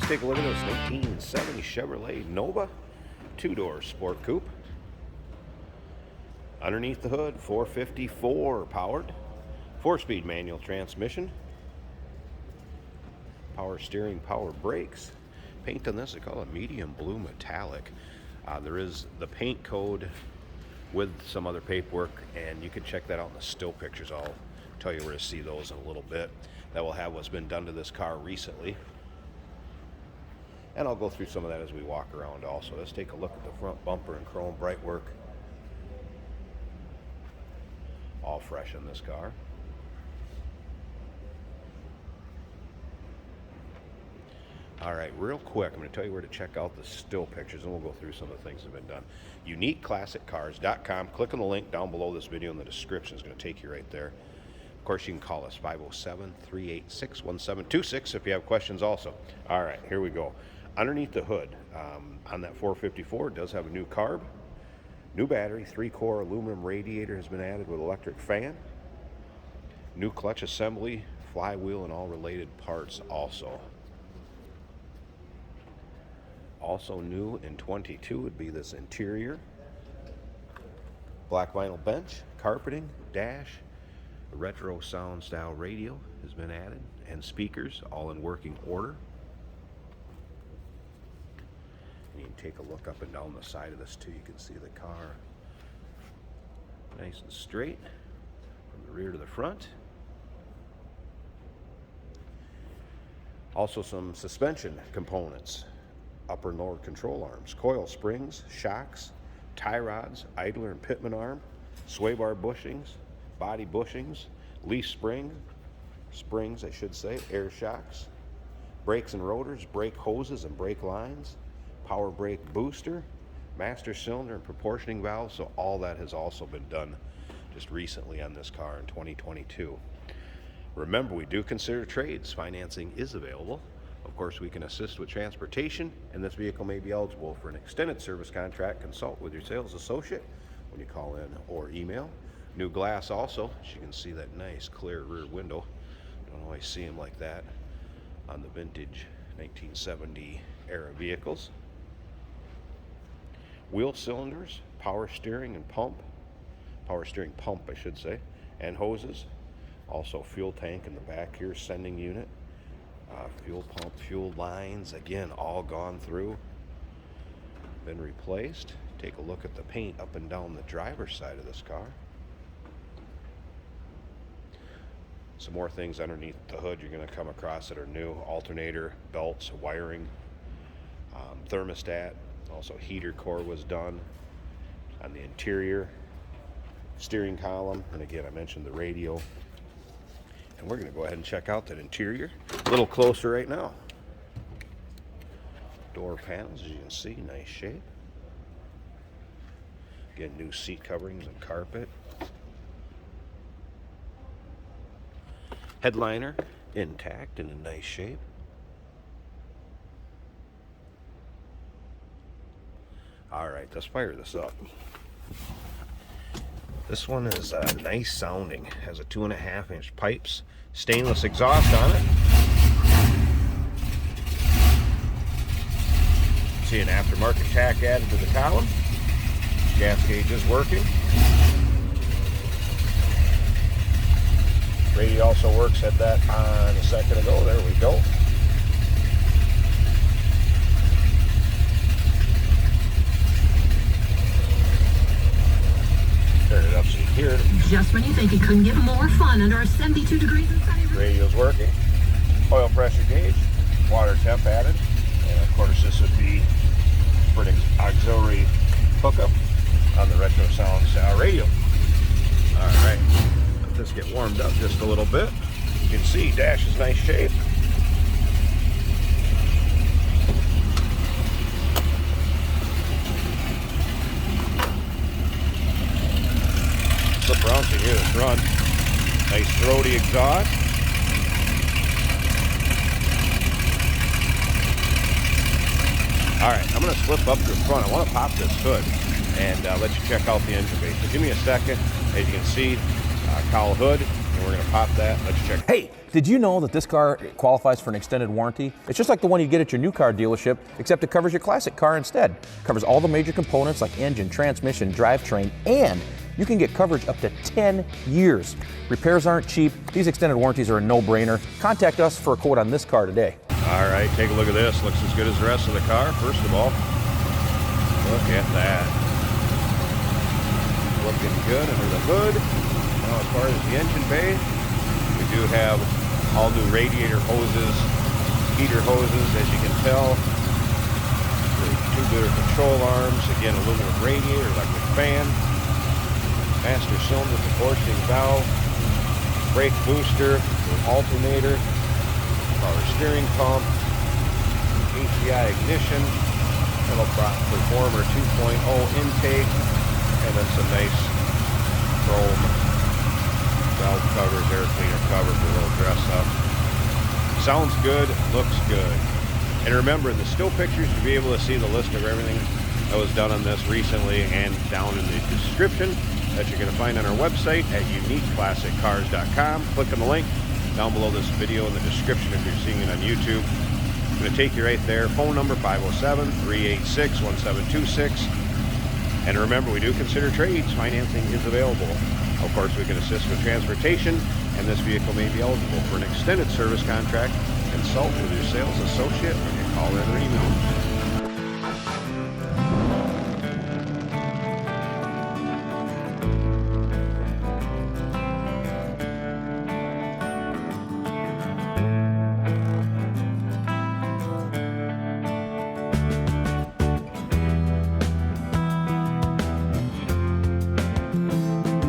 Let's take a look at this 1970 Chevrolet Nova two-door sport coupe. Underneath the hood, 454 powered, 4-speed manual transmission, power steering, power brakes. Paint on this, they call it medium blue metallic. There is the paint code with some other paperwork, and you can check that out in the still pictures. I'll tell you where to see those in a little bit. That will have what's been done to this car recently. And I'll go through some of that as we walk around also. Let's take a look at the front bumper and chrome bright work. All fresh in this car. All right, real quick, I'm going to tell you where to check out the still pictures, and we'll go through some of the things that have been done. UniqueClassicCars.com. Click on the link down below this video in the description. It's going to take you right there. Of course, you can call us 507-386-1726 if you have questions also. All right, here we go. Underneath the hood, on that 454, it does have a new carb, new battery, 3-core aluminum radiator has been added with electric fan, new clutch assembly, flywheel, and all related parts also. Also new in 22 would be this interior. Black vinyl bench, carpeting, dash, a retro sound style radio has been added, and speakers all in working order. And you can take a look up and down the side of this too. You can see the car nice and straight from the rear to the front. Also some suspension components. Upper and lower control arms, coil springs, shocks, tie rods, idler and pitman arm, sway bar bushings, body bushings, leaf springs I should say, air shocks, brakes and rotors, brake hoses and brake lines, power brake booster, master cylinder and proportioning valve. So all that has also been done just recently on this car in 2022. Remember, we do consider trades. Financing is available. Of course, we can assist with transportation, and this vehicle may be eligible for an extended service contract. Consult with your sales associate when you call in or email. New glass also, as you can see that nice clear rear window. Don't always see them like that on the vintage 1970 era vehicles. Wheel cylinders, power steering pump I should say, and hoses. Also fuel tank in the back here, sending unit. Fuel pump, fuel lines, again, all gone through, been replaced. Take a look at the paint up and down the driver's side of this car. Some more things underneath the hood you're going to come across that are new. Alternator, belts, wiring, thermostat. Also heater core was done on the interior. Steering column, and again, I mentioned the radio. And we're going to go ahead and check out that interior a little closer right now. Door panels, as you can see, nice shape. Again, new seat coverings and carpet. Headliner intact and in nice shape. All right, let's fire this up. This one is nice sounding. Has a 2.5-inch pipes, stainless exhaust on it. See an aftermarket tack added to the column. Gas gauge is working. Radio also works. Had that on a second ago. There we go. Turn it up so you hear it. Just when you think it couldn't get more fun under a 72 degrees and sunny. Radio's working. Oil pressure gauge, water temp added, and of course this would be for an auxiliary hookup on the retro sound radio. All right, let this get warmed up just a little bit. You can see dash is nice shape. Flip around so you hear this run. Nice throaty exhaust. All right, I'm going to flip up to the front. I want to pop this hood and let you check out the engine bay. So give me a second. As you can see, cowl hood, And we're gonna pop that. Let's check. Hey, did you know that this car qualifies for an extended warranty? It's just like the one you get at your new car dealership, except it covers your classic car instead. It covers all the major components like engine, transmission, drivetrain, and you can get coverage up to 10 years. Repairs aren't cheap. These extended warranties are a no-brainer. Contact us for a quote on this car today. All right, take a look at this. Looks as good as the rest of the car. First of all, look at that. Looking good under the hood. Now, as far as the engine bay, we do have all new radiator hoses, heater hoses, as you can tell. The tubular control arms, again, aluminum radiator, electric fan, master cylinder proportioning valve, brake booster, alternator, power steering pump, HDI ignition, Metal Performer 2.0 intake, and then some nice chrome valve covers, air cleaner cover for a little dress up. Sounds good, looks good. And remember, in the still pictures, you'll be able to see the list of everything that was done on this recently, and down in the description that you're going to find on our website at uniqueclassiccars.com. Click on the link down below this video in the description if you're seeing it on YouTube. I'm going to take you right there. Phone number 507-386-1726. And remember, we do consider trades. Financing is available. Of course, we can assist with transportation, and this vehicle may be eligible for an extended service contract. Consult with your sales associate when you call in or email.